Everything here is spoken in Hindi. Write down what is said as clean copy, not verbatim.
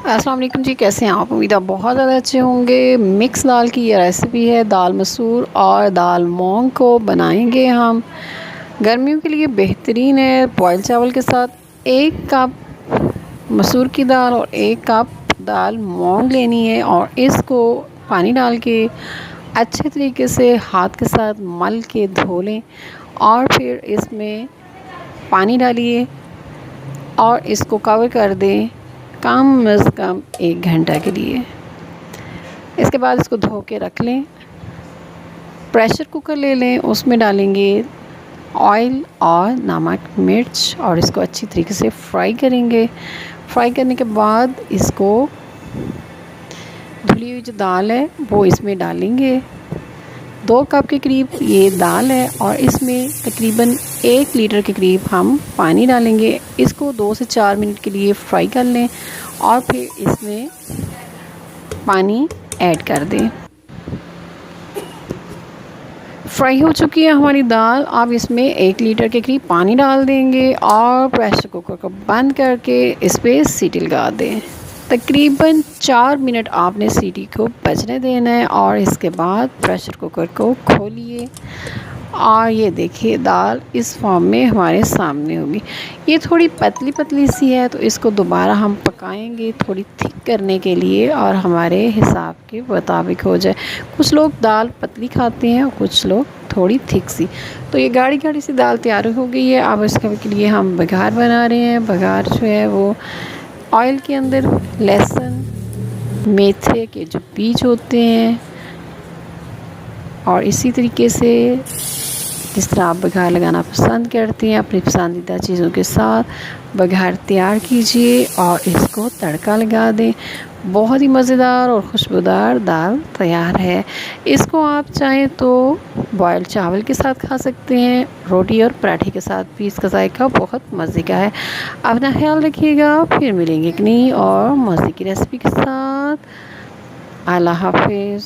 अस्सलाम वालेकुम जी, कैसे हैं आप? उम्मीद है बहुत ज़्यादा अच्छे होंगे। मिक्स दाल की ये रेसिपी है। दाल मसूर और दाल मूंग को बनाएंगे हम। गर्मियों के लिए बेहतरीन है। बॉयल चावल के साथ 1 कप मसूर की दाल और 1 कप दाल मूंग लेनी है और इसको पानी डाल के अच्छे तरीके से हाथ के साथ मल के धो लें और फिर इसमें पानी डालिए और इसको कवर कर दें कम से कम 1 घंटा के लिए। इसके बाद इसको धो के रख लें। प्रेशर कुकर ले लें, उसमें डालेंगे ऑयल और नमक मिर्च और इसको अच्छी तरीके से फ्राई करेंगे। फ्राई करने के बाद इसको धुली हुई जो दाल है वो इसमें डालेंगे। 2 कप के करीब ये दाल है और इसमें तकरीबन 1 लीटर के करीब हम पानी डालेंगे। इसको 2 से 4 मिनट के लिए फ्राई कर लें और फिर इसमें पानी ऐड कर दें। फ्राई हो चुकी है हमारी दाल। अब इसमें 1 लीटर के करीब पानी डाल देंगे और प्रेशर कुकर को बंद करके इस पर सीटी लगा दें। तकरीबन 4 मिनट आपने सीटी को बजने देना है और इसके बाद प्रेशर कुकर को खोलिए और ये देखिए दाल इस फॉर्म में हमारे सामने होगी। ये थोड़ी पतली पतली सी है तो इसको दोबारा हम पकाएंगे थोड़ी थिक करने के लिए और हमारे हिसाब के मुताबिक हो जाए। कुछ लोग दाल पतली खाते हैं और कुछ लोग थोड़ी थिक सी। तो ये गाढ़ी गाढ़ी सी दाल तैयार हो गई है। अब इसके लिए हम बघार बना रहे हैं। बघार जो है वो ऑयल के अंदर लहसुन मेथी के जो बीज होते हैं और इसी तरीके से जिस तरह आप बघार लगाना पसंद करते हैं अपनी पसंदीदा चीज़ों के साथ बघार तैयार कीजिए और इसको तड़का लगा दें। बहुत ही मज़ेदार और खुशबूदार दाल तैयार है। इसको आप चाहें तो बॉयल चावल के साथ खा सकते हैं, रोटी और पराठे के साथ भी इसका जायका बहुत मज़े का है। अपना ख्याल रखिएगा, फिर मिलेंगे एक नई और मज़े की रेसिपी के साथ। अल्लाह हाफिज़।